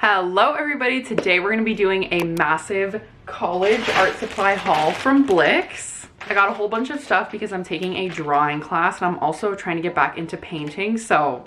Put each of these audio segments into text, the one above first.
Hello everybody, today we're going to be doing a massive college art supply haul from Blix. I got a whole bunch of stuff because I'm taking a drawing class and I'm also trying to get back into painting, so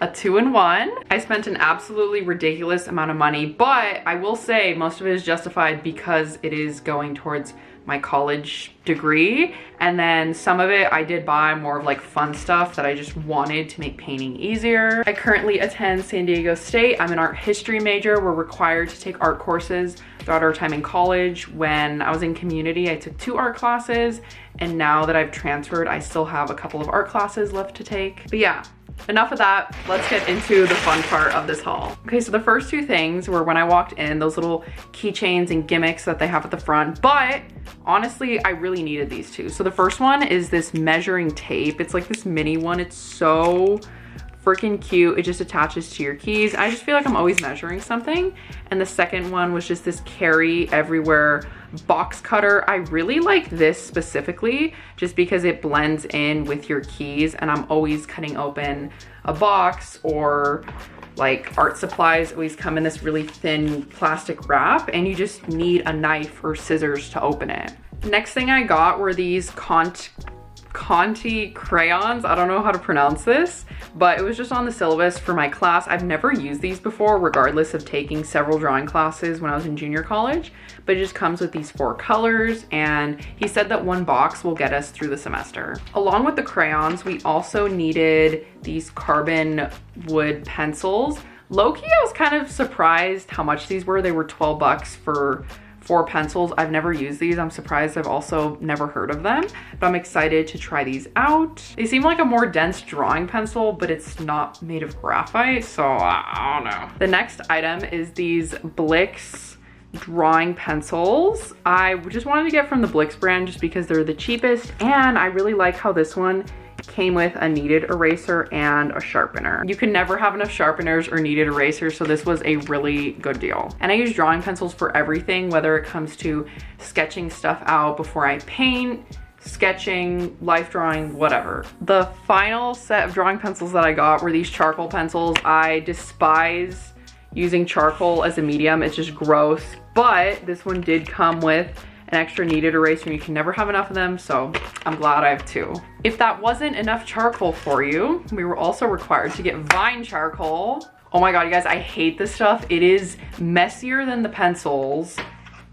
a 2-in-1. I spent an absolutely ridiculous amount of money, but I will say most of it is justified because it is going towards my college degree, and then some of it I did buy more of like fun stuff that I just wanted to make painting easier. I currently attend San Diego State. I'm an art history major. We're required to take art courses throughout our time in college. When I was in community, I took 2 art classes, and now that I've transferred, I still have a couple of art classes left to take. But yeah, enough of that. Let's get into the fun part of this haul. Okay, so the first 2 things were when I walked in, those little keychains and gimmicks that they have at the front, but honestly, I really needed these 2. So the first one is this measuring tape. It's like this mini one. It's so freaking cute. It just attaches to your keys. I just feel like I'm always measuring something. And the second one was just this carry everywhere box cutter. I really like this specifically just because it blends in with your keys, and I'm always cutting open a box, or like art supplies always come in this really thin plastic wrap and you just need a knife or scissors to open it. Next thing I got were these Conti crayons. I don't know how to pronounce this, but it was just on the syllabus for my class. I've never used these before, regardless of taking several drawing classes when I was in junior college, but it just comes with these 4 colors, and he said that 1 box will get us through the semester. Along with the crayons, we also needed these carbon wood pencils. Low-key, I was kind of surprised how much these were. They were 12 bucks for 4 pencils. I've never used these. I'm surprised I've also never heard of them, but I'm excited to try these out. They seem like a more dense drawing pencil, but it's not made of graphite, so I don't know. The next item is these Blix drawing pencils. I just wanted to get from the Blix brand just because they're the cheapest, and I really like how this one came with a kneaded eraser and a sharpener. You can never have enough sharpeners or kneaded erasers, so this was a really good deal. And I use drawing pencils for everything, whether it comes to sketching stuff out before I paint, sketching, life drawing, whatever. The final set of drawing pencils that I got were these charcoal pencils. I despise using charcoal as a medium. It's just gross, but this one did come with an extra kneaded eraser, and you can never have enough of them, so I'm glad I have 2. If that wasn't enough charcoal for you, we were also required to get vine charcoal. Oh my god, you guys, I hate this stuff. It is messier than the pencils,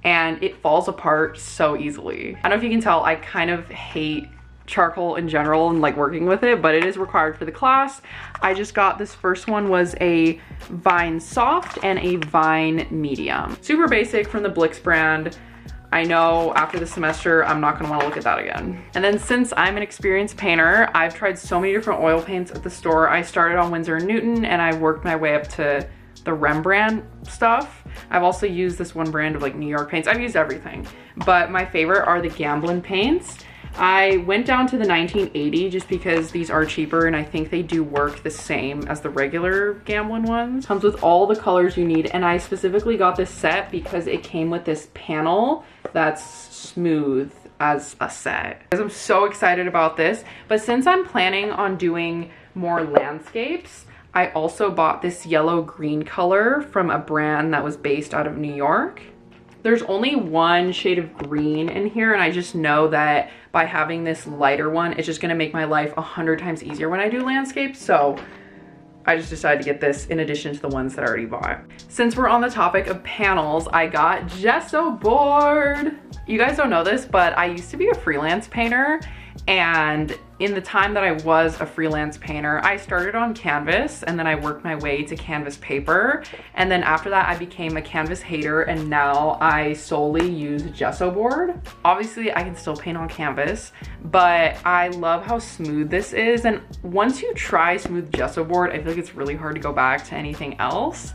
and it falls apart so easily. I don't know if you can tell, I kind of hate charcoal in general and like working with it, but it is required for the class. I just got this first one was a vine soft and a vine medium. Super basic from the Blix brand. I know after the semester, I'm not gonna wanna look at that again. And then since I'm an experienced painter, I've tried so many different oil paints at the store. I started on Winsor & Newton and I worked my way up to the Rembrandt stuff. I've also used this one brand of like New York paints. I've used everything, but my favorite are the Gamblin paints. I went down to the 1980 just because these are cheaper, and I think they do work the same as the regular Gamblin ones. Comes with all the colors you need, and I specifically got this set because it came with this panel that's smooth as a set. I'm so excited about this, but since I'm planning on doing more landscapes, I also bought this yellow-green color from a brand that was based out of New York. There's only 1 shade of green in here, and I just know that by having this lighter one, it's just gonna make my life 100 times easier when I do landscapes, so I just decided to get this in addition to the ones that I already bought. Since we're on the topic of panels, I got Gesso board. You guys don't know this, but I used to be a freelance painter, and in the time that I was a freelance painter, I started on canvas and then I worked my way to canvas paper. And then after that, I became a canvas hater, and now I solely use Gesso board. Obviously, I can still paint on canvas, but I love how smooth this is. And once you try smooth Gesso board, I feel like it's really hard to go back to anything else.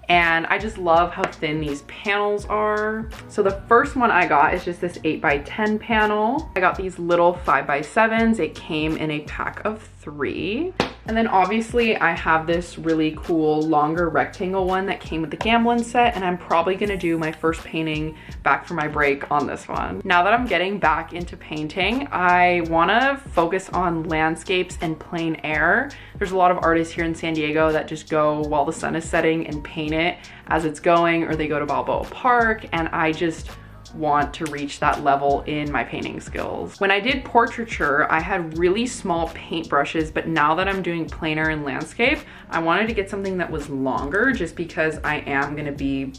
And I just love how thin these panels are. So the first one I got is just this 8x10 panel. I got these little 5x7s. It came in a pack of 3. And then obviously I have this really cool longer rectangle one that came with the Gamblin set, and I'm probably gonna do my first painting back from my break on this one. Now that I'm getting back into painting, I wanna focus on landscapes and plein air. There's a lot of artists here in San Diego that just go while the sun is setting and paint it as it's going, or they go to Balboa Park, and I just want to reach that level in my painting skills. When I did portraiture, I had really small paint brushes, but now that I'm doing plein air and landscape, I wanted to get something that was longer just because I am gonna be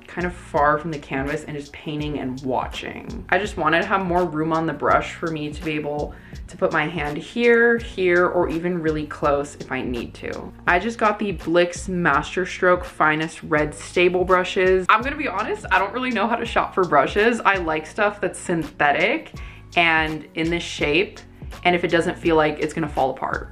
kind of far from the canvas and just painting and watching. I just wanted to have more room on the brush for me to be able to put my hand here, or even really close if I need to. I just got the Blick's Masterstroke Finest Red Stable brushes. I'm gonna be honest, I don't really know how to shop for brushes. I like stuff that's synthetic and in this shape, and if it doesn't feel like it's gonna fall apart.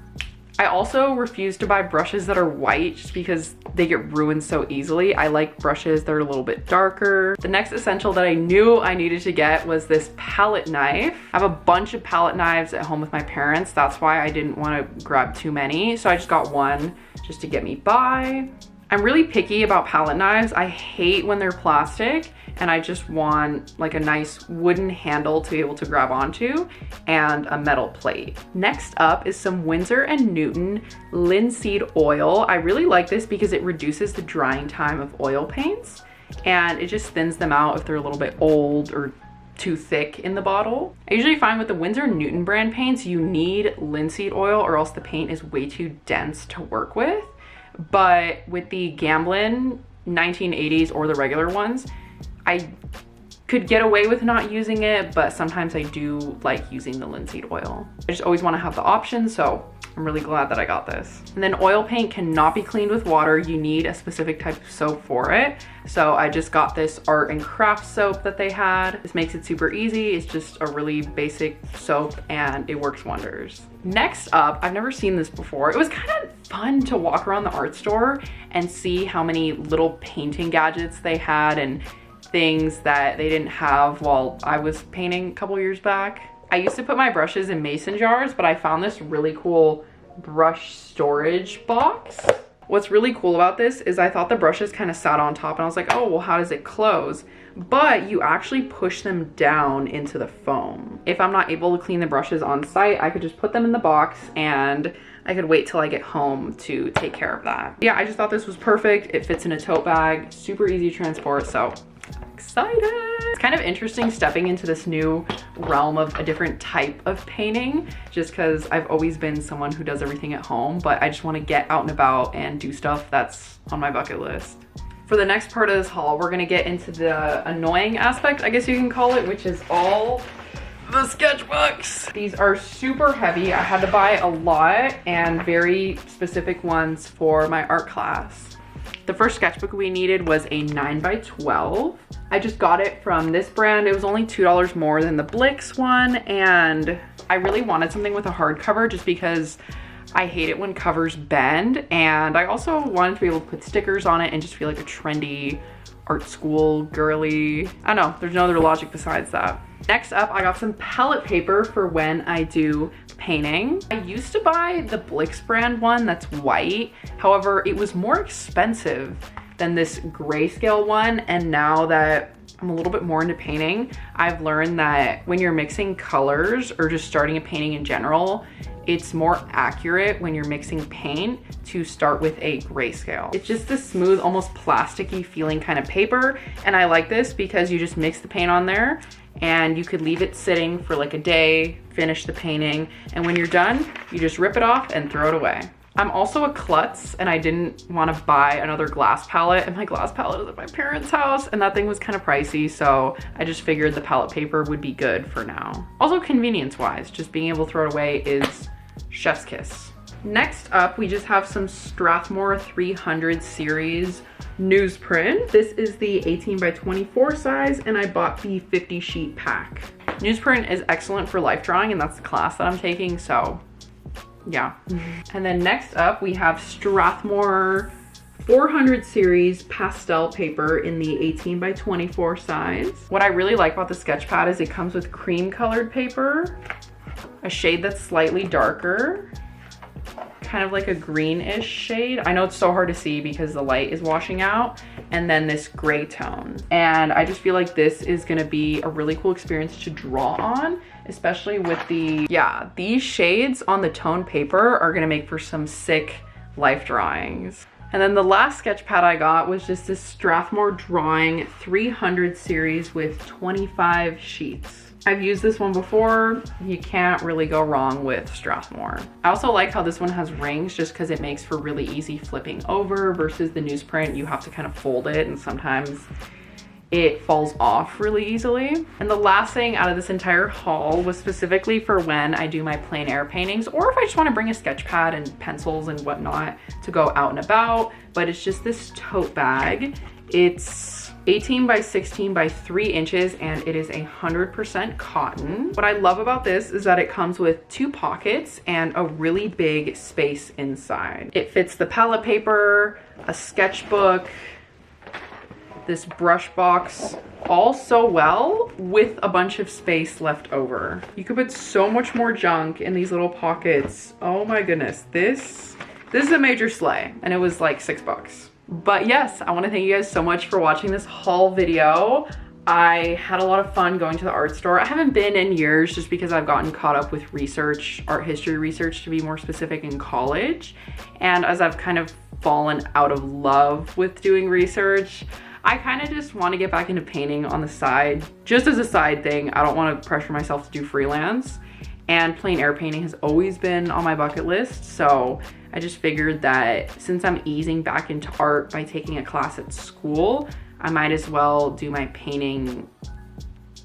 I also refuse to buy brushes that are white just because they get ruined so easily. I like brushes that are a little bit darker. The next essential that I knew I needed to get was this palette knife. I have a bunch of palette knives at home with my parents. That's why I didn't want to grab too many. So I just got one just to get me by. I'm really picky about palette knives. I hate when they're plastic, and I just want like a nice wooden handle to be able to grab onto and a metal plate. Next up is some Winsor & Newton linseed oil. I really like this because it reduces the drying time of oil paints, and it just thins them out if they're a little bit old or too thick in the bottle. I usually find with the Winsor & Newton brand paints, you need linseed oil or else the paint is way too dense to work with. But with the Gamblin 1980s or the regular ones, I could get away with not using it, but sometimes I do like using the linseed oil. I just always want to have the option, so I'm really glad that I got this. And then oil paint cannot be cleaned with water. You need a specific type of soap for it. So I just got this art and craft soap that they had. This makes it super easy. It's just a really basic soap and it works wonders. Next up, I've never seen this before. It was kind of fun to walk around the art store and see how many little painting gadgets they had and things that they didn't have while I was painting a couple years back. I used to put my brushes in mason jars, but I found this really cool brush storage box. What's really cool about this is I thought the brushes kind of sat on top and I was like, oh, well, how does it close? But you actually push them down into the foam. If I'm not able to clean the brushes on site, I could just put them in the box and I could wait till I get home to take care of that. Yeah, I just thought this was perfect. It fits in a tote bag, super easy to transport, so excited. It's kind of interesting stepping into this new realm of a different type of painting, just because I've always been someone who does everything at home, but I just want to get out and about and do stuff that's on my bucket list. For the next part of this haul, we're gonna get into the annoying aspect, I guess you can call it, which is all the sketchbooks. These are super heavy. I had to buy a lot and very specific ones for my art class. The first sketchbook we needed was a 9x12. I just got it from this brand. It was only $2 more than the Blick's one, and I really wanted something with a hardcover just because I hate it when covers bend, and I also wanted to be able to put stickers on it and just feel like a trendy art school girly. I don't know, there's no other logic besides that. Next up, I got some palette paper for when I do painting. I used to buy the Blick's brand one that's white. However, it was more expensive than this grayscale one. And now that I'm a little bit more into painting, I've learned that when you're mixing colors or just starting a painting in general, it's more accurate when you're mixing paint to start with a grayscale. It's just this smooth, almost plasticky feeling kind of paper. And I like this because you just mix the paint on there and you could leave it sitting for like a day, finish the painting, and when you're done, you just rip it off and throw it away. I'm also a klutz and I didn't want to buy another glass palette, and my glass palette is at my parents' house and that thing was kind of pricey, so I just figured the palette paper would be good for now. Also convenience wise, just being able to throw it away is chef's kiss. Next up, we just have some Strathmore 300 series newsprint. This is the 18x24 size and I bought the 50 sheet pack. Newsprint is excellent for life drawing and that's the class that I'm taking, so yeah. And then next up we have Strathmore 400 series pastel paper in the 18x24 size. What I really like about the sketch pad is it comes with cream colored paper, a shade that's slightly darker, kind of like a greenish shade. I know it's so hard to see because the light is washing out. And then this gray tone. And I just feel like this is gonna be a really cool experience to draw on, especially with the, yeah, these shades on the toned paper are gonna make for some sick life drawings. And then the last sketch pad I got was just this Strathmore Drawing 300 series with 25 sheets. I've used this one before. You can't really go wrong with Strathmore. I also like how this one has rings just because it makes for really easy flipping over versus the newsprint. You have to kind of fold it and sometimes it falls off really easily. And the last thing out of this entire haul was specifically for when I do my plein air paintings or if I just want to bring a sketch pad and pencils and whatnot to go out and about. But it's just this tote bag. It's 18 by 16 by 3 inches and it is 100% cotton. What I love about this is that it comes with 2 pockets and a really big space inside. It fits the palette paper, a sketchbook, this brush box, all so well with a bunch of space left over. You could put so much more junk in these little pockets. Oh my goodness, this is a major slay and it was like $6. But yes, I want to thank you guys so much for watching this haul video. I had a lot of fun going to the art store. I haven't been in years just because I've gotten caught up with research, art history research to be more specific, in college. And as I've kind of fallen out of love with doing research, I kind of just want to get back into painting on the side, just as a side thing. I don't want to pressure myself to do freelance. And plein air painting has always been on my bucket list. So I just figured that since I'm easing back into art by taking a class at school, I might as well do my painting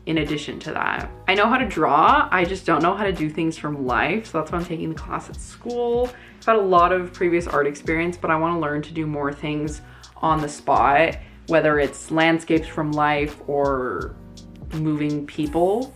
in addition to that. I know how to draw, I just don't know how to do things from life. So that's why I'm taking the class at school. I've had a lot of previous art experience, but I want to learn to do more things on the spot, whether it's landscapes from life or moving people.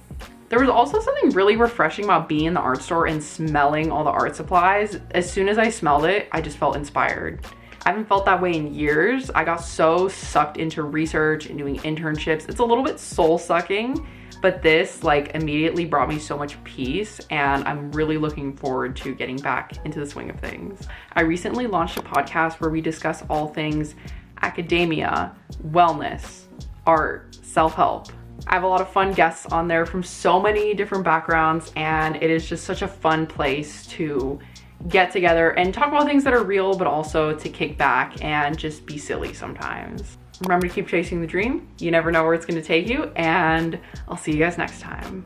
There was also something really refreshing about being in the art store and smelling all the art supplies. As soon as I smelled it, I just felt inspired. I haven't felt that way in years. I got so sucked into research and doing internships. It's a little bit soul sucking, but this like immediately brought me so much peace and I'm really looking forward to getting back into the swing of things. I recently launched a podcast where we discuss all things academia, wellness, art, self-help. I have a lot of fun guests on there from so many different backgrounds and it is just such a fun place to get together and talk about things that are real, but also to kick back and just be silly sometimes. Remember to keep chasing the dream. You never know where it's going to take you, and I'll see you guys next time.